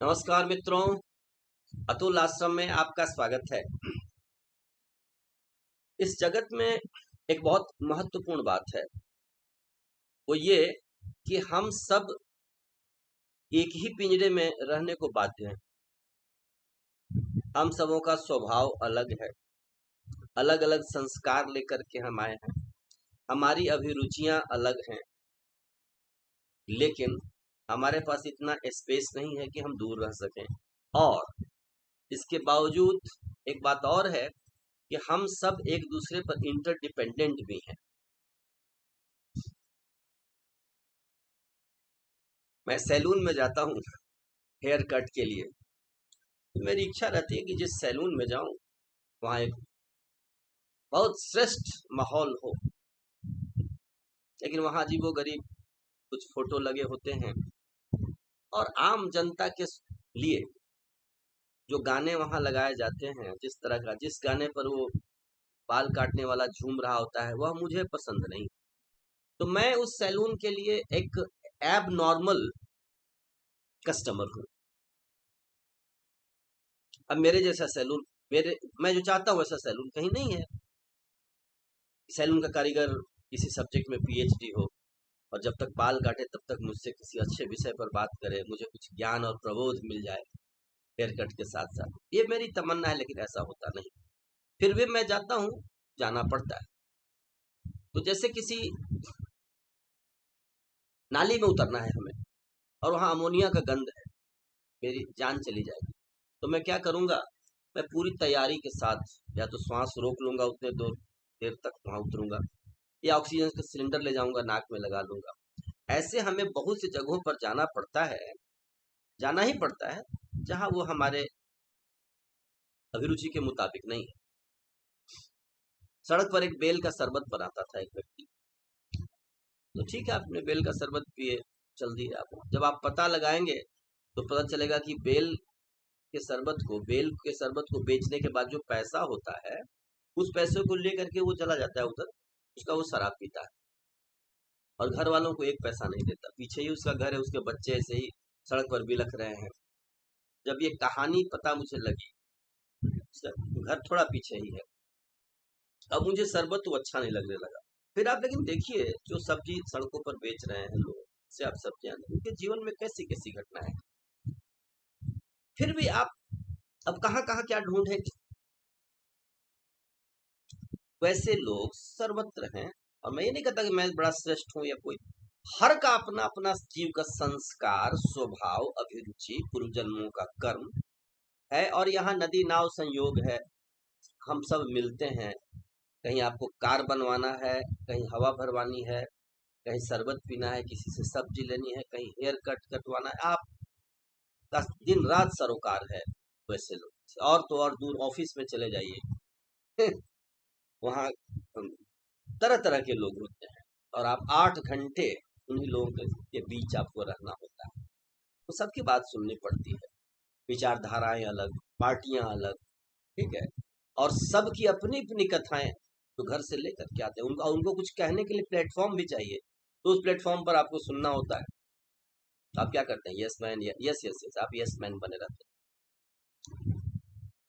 नमस्कार मित्रों, अतुल आश्रम में आपका स्वागत है। इस जगत में एक बहुत महत्वपूर्ण बात है, वो ये कि हम सब एक ही पिंजरे में रहने को बाध्य हैं। हम सबों का स्वभाव अलग है, अलग अलग संस्कार लेकर के हम आए हैं, हमारी अभिरुचियां अलग हैं, लेकिन हमारे पास इतना स्पेस नहीं है कि हम दूर रह सकें। और इसके बावजूद एक बात और है कि हम सब एक दूसरे पर इंटरडिपेंडेंट भी हैं। मैं सैलून में जाता हूँ हेयर कट के लिए, तो मेरी इच्छा रहती है कि जिस सैलून में जाऊं वहाँ एक बहुत श्रेष्ठ माहौल हो, लेकिन वहाँ अजीबोगरीब कुछ फोटो लगे होते हैं और आम जनता के लिए जो गाने वहाँ लगाए जाते हैं, जिस तरह का जिस गाने पर वो बाल काटने वाला झूम रहा होता है, वह मुझे पसंद नहीं। तो मैं उस सैलून के लिए एक एब नॉर्मल कस्टमर हूँ। अब मेरे जैसा सैलून, मेरे मैं जो चाहता हूँ वैसा सैलून कहीं नहीं है। सैलून का कारीगर किसी सब्जेक्ट में पीएचडी हो और जब तक बाल काटे तब तक मुझसे किसी अच्छे विषय पर बात करे, मुझे कुछ ज्ञान और प्रबोध मिल जाए हेयर कट के साथ साथ। ये मेरी तमन्ना है, लेकिन ऐसा होता नहीं। फिर भी मैं जाता हूँ, जाना पड़ता है। तो जैसे किसी नाली में उतरना है हमें और वहाँ अमोनिया का गंध है, मेरी जान चली जाएगी। तो मैं क्या करूँगा, मैं पूरी तैयारी के साथ या तो श्वास रोक लूंगा, उतने देर तक वहाँ उतरूंगा, या ऑक्सीजन का सिलेंडर ले जाऊंगा, नाक में लगा लूंगा। ऐसे हमें बहुत सी जगहों पर जाना ही पड़ता है जहां वो हमारे अभिरुचि के मुताबिक नहीं है। सड़क पर एक बेल का शरबत बनाता था एक व्यक्ति, तो ठीक है, आपने बेल का शरबत पिए, चल दिए आप। जब आप पता लगाएंगे तो पता चलेगा कि बेल के शरबत को बेचने के बाद जो पैसा होता है, उस पैसे को लेकर के वो चला जाता है उधर, उसका वो शराब पीता है और घर वालों को एक पैसा नहीं देता। पीछे ही उसका घर है, उसके बच्चे ऐसे ही सड़क पर बिलख रहे हैं। जब ये कहानी पता मुझे लगी, घर थोड़ा पीछे ही है, अब मुझे शरबत तो अच्छा नहीं लगने लगा। फिर आप लेकिन देखिए, जो सब्जी सड़कों पर बेच रहे हैं लोग, से आप सब्जियां, उनके जीवन में कैसी कैसी घटना है। फिर भी आप अब कहाँ कहाँ क्या ढूंढे, वैसे लोग सर्वत्र हैं। और मैं ये नहीं कहता कि मैं बड़ा श्रेष्ठ हूँ या कोई, हर का अपना अपना जीव का संस्कार, स्वभाव, अभिरुचि, पूर्व जन्मों का कर्म है। और यहाँ नदी नाव संयोग है, हम सब मिलते हैं। कहीं आपको कार बनवाना है, कहीं हवा भरवानी है, कहीं शरबत पीना है, किसी से सब्जी लेनी है, कहीं हेयर कट कटवाना है, आपका दिन रात सरोकार है वैसे लोग। और तो और दूर ऑफिस में चले जाइए वहाँ तरह तरह के लोग होते हैं और आप 8 घंटे उन्हीं लोगों के बीच आपको रहना होता है। तो सबकी बात सुननी पड़ती है, विचारधाराएं अलग, पार्टियां अलग, ठीक है, और सबकी अपनी अपनी कथाएं तो घर से लेकर के आते हैं। उनको कुछ कहने के लिए प्लेटफॉर्म भी चाहिए, तो उस प्लेटफॉर्म पर आपको सुनना होता है। तो आप क्या करते हैं, yes man, yes yes yes, आप यस मैन बने रहते हैं।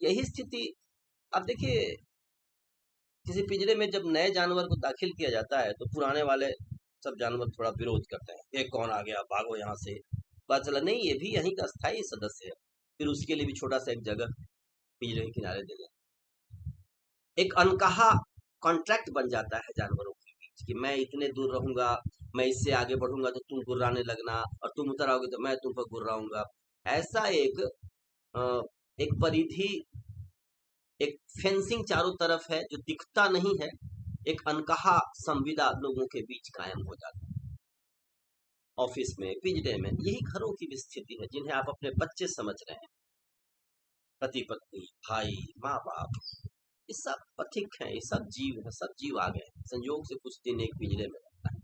यही स्थिति आप देखिए, किसी पिंजरे में जब नए जानवर को दाखिल किया जाता है तो पुराने वाले सब जानवर थोड़ा विरोध करते हैं, ये कौन आ गया, भागो यहाँ से। पता चला नहीं, ये भी यहीं का स्थायी सदस्य है। फिर उसके लिए भी छोटा सा एक जगह पिंजरे के किनारे देना, एक अनकहा कॉन्ट्रैक्ट बन जाता है जानवरों के बीच कि मैं इतने दूर रहूंगा, मैं इससे आगे बढ़ूंगा तो तुम गुर्राने लगना, और तुम उतर आओगे तो मैं तुम पर गुर्राऊंगा। ऐसा अ, एक परिधि, एक फेंसिंग चारों तरफ है जो दिखता नहीं है, एक अनकहा संविदा लोगों के बीच कायम हो जाता है। ऑफिस में, पिंजरे में, यही घरों की भी स्थिति है जिन्हें आप अपने बच्चे समझ रहे हैं। पति पत्नी, भाई, माँ बाप, ये सब पथिक हैं, ये सब जीव हैं, सब जीव आ गए संयोग से कुछ दिन एक पिंजरे में रहता है।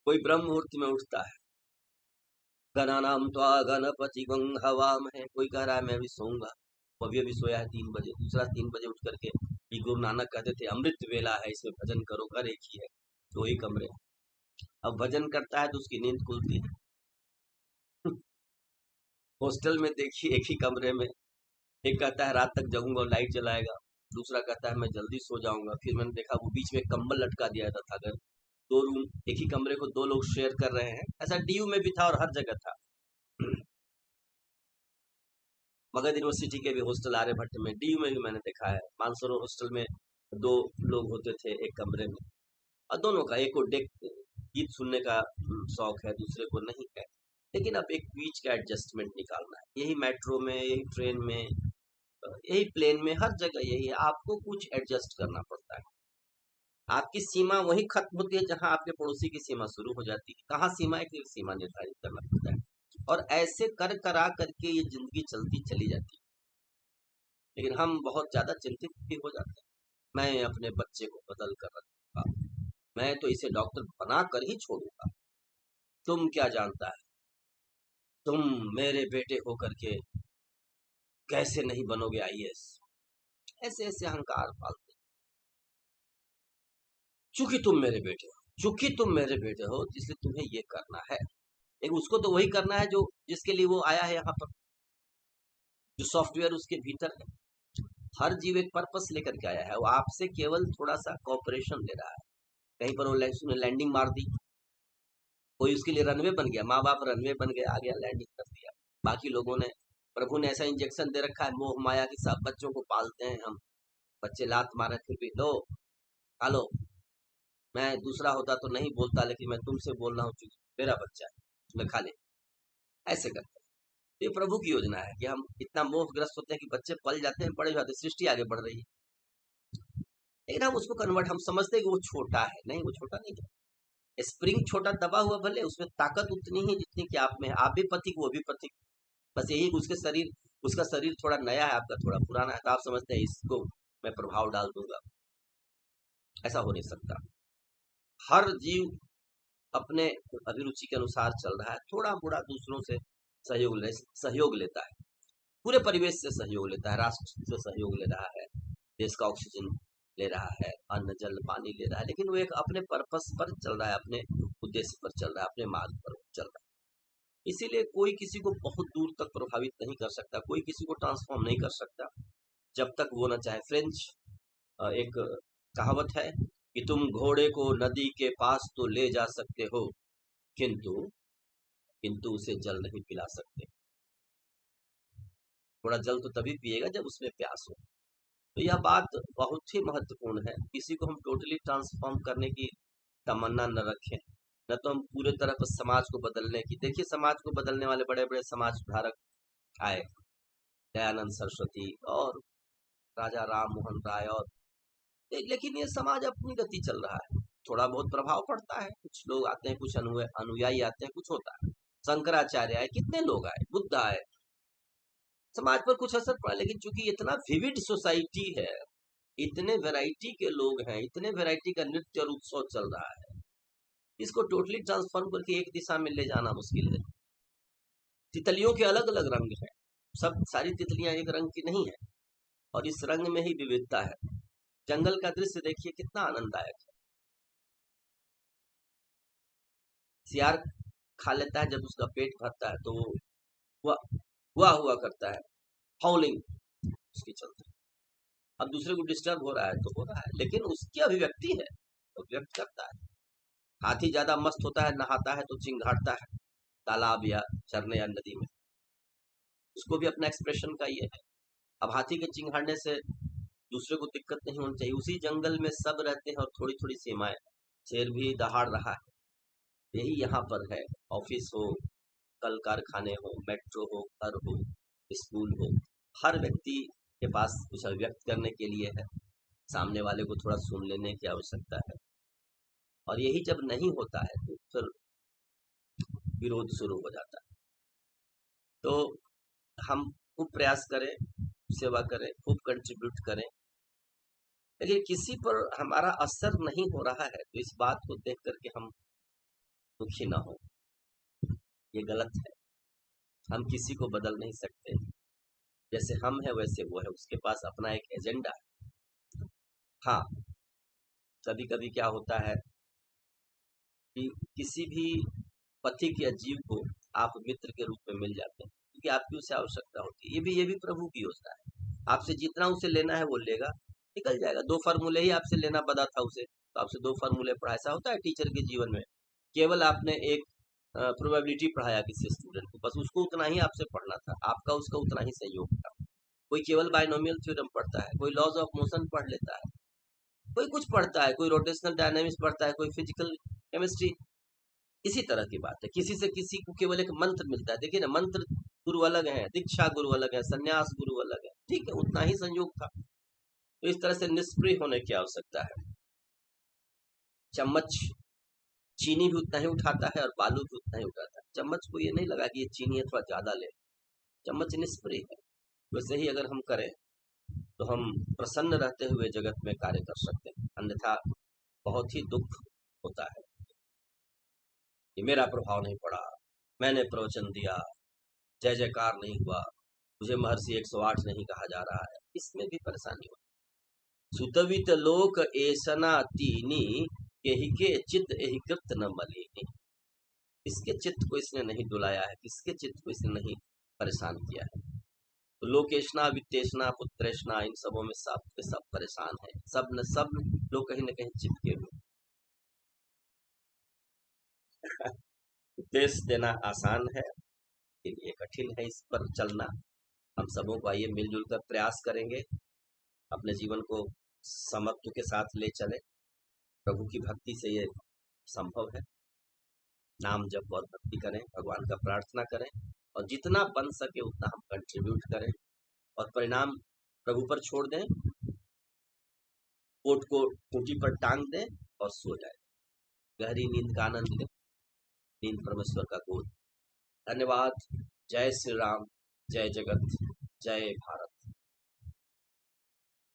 कोई ब्रह्म मुहूर्त में उठता है, गणानाम त्वा गणपति गं हवामहे, कोई कह रहा है मैं अभी सोऊंगा, वो अभी सोया है 3 बजे, दूसरा 3 बजे उठ करके, ये गुरु नानक कहते थे अमृत वेला है, इसमें भजन करो, घर एक ही है, 2 ही कमरे। अब भजन करता है तो उसकी नींद खुलती है, हॉस्टल में देखिए एक ही कमरे में एक कहता है रात तक जगूंगा और लाइट जलाएगा, दूसरा कहता है मैं जल्दी सो जाऊंगा। फिर मैंने देखा वो बीच में कंबल लटका दिया जाता था। अगर दो रूम एक ही कमरे को दो लोग शेयर कर रहे हैं, ऐसा डीयू में भी था और हर जगह था। मगध यूनिवर्सिटी के भी हॉस्टल आर्यभट्ट में, डीयू में भी मैंने देखा है। मानसरोवर हॉस्टल में दो लोग होते थे एक कमरे में, और दोनों का, एक को डेक गीत सुनने का शौक है, दूसरे को नहीं है। लेकिन अब एक बीच का एडजस्टमेंट निकालना है। यही मेट्रो में, यही ट्रेन में, यही प्लेन में, हर जगह यही है, आपको कुछ एडजस्ट करना पड़ता है। आपकी सीमा वही खत्म होती है जहां आपके पड़ोसी की सीमा शुरू हो जाती है। कहाँ सीमा है, कि सीमा निर्धारित करना पड़ता है, और ऐसे कर करा करके ये जिंदगी चलती चली जाती है। लेकिन हम बहुत ज्यादा चिंतित भी हो जाते हैं। मैं अपने बच्चे को बदल कर रखूंगा, मैं तो इसे डॉक्टर बना कर ही छोड़ूंगा, तुम क्या जानता है, तुम मेरे बेटे होकर के कैसे नहीं बनोगे आईएएस। ऐसे ऐसे अहंकार पालते हैं। चूंकि तुम मेरे बेटे हो, चूंकि तुम मेरे बेटे हो, इसलिए तुम्हें ये करना है। लेकिन उसको तो वही करना है जो जिसके लिए वो आया है यहाँ पर, जो सॉफ्टवेयर उसके भीतर है। हर जीव एक पर्पस लेकर के आया है, वो आपसे केवल थोड़ा सा कॉपरेशन ले रहा है। कहीं पर वो उसने लैंडिंग मार दी, कोई उसके लिए रनवे बन गया, माँ बाप रनवे बन गए, आ गया लैंडिंग कर दिया। बाकी लोगों ने, प्रभु ने ऐसा इंजेक्शन दे रखा है मोह माया की, सब बच्चों को पालते हैं हम, बच्चे लात मारे फिर भी लो खा लो। मैं दूसरा होता तो नहीं बोलता, लेकिन मैं तुमसे बोल रहा हूँ क्योंकि मेरा बच्चा है, तुम्हें खा ले। ऐसे करते हैं। ये प्रभु की योजना है कि हम इतना मोहग्रस्त होते हैं कि बच्चे पल जाते हैं, बड़े हो जाते हैं, सृष्टि आगे बढ़ रही है। लेकिन हम उसको कन्वर्ट, हम समझते हैं कि वो छोटा है। नहीं, वो छोटा नहीं है। स्प्रिंग छोटा दबा हुआ भले, उसमें ताकत उतनी ही जितनी कि आप में है। आप भी पथिक, वो भी पथिक। बस यही कि उसका शरीर थोड़ा नया है, आपका थोड़ा पुराना है, तो आप समझते हैं इसको मैं प्रभाव डाल दूंगा। ऐसा हो नहीं सकता। हर जीव अपने अभिरुचि के अनुसार चल रहा है, थोड़ा बड़ा दूसरों से सहयोग लेता है, पूरे परिवेश से सहयोग लेता है, राष्ट्र से सहयोग ले रहा है, देश का ऑक्सीजन ले रहा है, अन्न जल पानी ले रहा है, लेकिन वो एक अपने पर्पस पर चल रहा है, अपने उद्देश्य पर चल रहा है, अपने मार्ग पर चल रहा है। इसीलिए कोई किसी को बहुत दूर तक प्रभावित नहीं कर सकता, कोई किसी को ट्रांसफॉर्म नहीं कर सकता जब तक वो ना चाहे। फ्रेंच एक कहावत है कि तुम घोड़े को नदी के पास तो ले जा सकते हो, किंतु किंतु उसे जल नहीं पिला सकते। थोड़ा जल तो तभी पिएगा जब उसमें प्यास हो। तो यह बात बहुत ही महत्वपूर्ण है। किसी को हम टोटली ट्रांसफॉर्म करने की तमन्ना न रखें, न तो हम पूरे तरह पर समाज को बदलने की। देखिए, समाज को बदलने वाले बड़े बड़े समाज सुधारक आए, दयानंद सरस्वती और राजा राम मोहन राय, और लेकिन ये समाज अपनी गति चल रहा है। थोड़ा बहुत प्रभाव पड़ता है, कुछ लोग आते हैं, कुछ अनुयायी आते हैं, कुछ होता है। शंकराचार्य आए, कितने लोग आए, बुद्ध आए, समाज पर कुछ असर पड़ा। लेकिन चूंकि इतना विविड सोसाइटी है, इतने वैरायटी के लोग हैं, इतने वैरायटी का नृत्य और उत्सव चल रहा है, इसको टोटली ट्रांसफॉर्म करके एक दिशा में ले जाना मुश्किल है। तितलियों के अलग अलग रंग हैं, सब सारी तितलियां एक रंग की नहीं है, और इस रंग में ही विविधता है। जंगल का दृश्य देखिए, कितना आनंददायक है। सियार खा लेता है, जब उसका पेट भरता है तो वो हुआ हुआ करता है, हाउलिंग उसके चलते। अब दूसरे को डिस्टर्ब हो रहा है तो हो रहा है, लेकिन उसकी अभिव्यक्ति है, वो व्यक्त करता है। हाथी ज्यादा मस्त होता है, नहाता है तो चिंगाड़ता है तालाब या झरने या नदी में, उसको भी अपना एक्सप्रेशन का ये है। अब हाथी के चिंगाड़ने से दूसरे को दिक्कत नहीं होनी चाहिए। उसी जंगल में सब रहते हैं और थोड़ी थोड़ी सीमाएं, शेर भी दहाड़ रहा है। यही यहाँ पर है। ऑफिस हो, कल कारखाने हो, मेट्रो हो, घर हो, स्कूल हो, हर व्यक्ति के पास कुछ अभिव्यक्त करने के लिए है। सामने वाले को थोड़ा सुन लेने की आवश्यकता है, और यही जब नहीं होता है तो फिर विरोध शुरू हो जाता है। तो हम खूब प्रयास करें, सेवा करें, खूब कंट्रीब्यूट करें, लेकिन किसी पर हमारा असर नहीं हो रहा है तो इस बात को देख करके हम दुखी ना हो, ये गलत है। हम किसी को बदल नहीं सकते, जैसे हम है वैसे वो है, उसके पास अपना एक एजेंडा है। हाँ, कभी कभी क्या होता है कि किसी भी पथिक या जीव को आप मित्र के रूप में मिल जाते हैं, क्योंकि आपकी उसे आवश्यकता होती है। ये भी प्रभु की योजना है। आपसे जितना उसे लेना है वो लेगा, निकल जाएगा। 2 फार्मूले ही आपसे लेना बदा था उसे, तो आपसे 2 फार्मूले पढ़ा। ऐसा होता है टीचर के जीवन में, केवल आपने एक प्रोबेबिलिटी पढ़ाया किसी स्टूडेंट को, बस उसको उतना ही आपसे पढ़ना था, आपका उसका उतना ही संयोग था। कोई केवल बाइनोमियल थ्योरम पढ़ता है, कोई लॉज ऑफ मोशन पढ़ लेता है, कोई कुछ पढ़ता है, कोई रोटेशनल डायनामिक्स पढ़ता है, कोई फिजिकल केमिस्ट्री। इसी तरह की बात है, किसी से किसी को केवल एक मंत्र मिलता है। देखिए ना, मंत्र गुरु अलग है, दीक्षा गुरु अलग है, संन्यास गुरु अलग है, ठीक है, उतना ही संयोग था। तो इस तरह से निष्प्रिय होने की आवश्यकता है। चम्मच चीनी भी उतना ही उठाता है और बालू भी उतना ही उठाता है। चम्मच को ये नहीं लगा कि ये चीनी है थोड़ा ज्यादा ले, चम्मच निष्प्रिय है। वैसे ही अगर हम करें तो हम प्रसन्न रहते हुए जगत में कार्य कर सकते हैं, अन्यथा बहुत ही दुख होता है कि मेरा प्रभाव नहीं पड़ा, मैंने प्रवचन दिया, जय जयकार नहीं हुआ, मुझे महर्षि 108 नहीं कहा जा रहा है, इसमें भी परेशानी होती। सुतवित लोक ऐसना तीनी, यही के चित्त यही कृत न मलिनी। किसके चित्त को इसने नहीं डुलाया है, किसके चित्त को इसने नहीं परेशान किया है। तो लोकेशना वित्तेषणा पुत्रेशना, इन सबों में सब के सब परेशान है, सब न सब लोग कहीं न कहीं चिपके हुए। उपदेश देना आसान है, लेकिन ये कठिन है, इस पर चलना। हम सबों को आइए मिलजुल कर प्रयास करेंगे, अपने जीवन को समत्व के साथ ले चले। प्रभु की भक्ति से ये संभव है। नाम जप और भक्ति करें, भगवान का प्रार्थना करें, और जितना बन सके उतना हम कंट्रीब्यूट करें, और परिणाम प्रभु पर छोड़ दें। कोट को खूंटी पर टांग दें और सो जाए, गहरी नींद का आनंद लें। नींद परमेश्वर का गोद। धन्यवाद। जय श्री राम, जय जगत, जय भारत।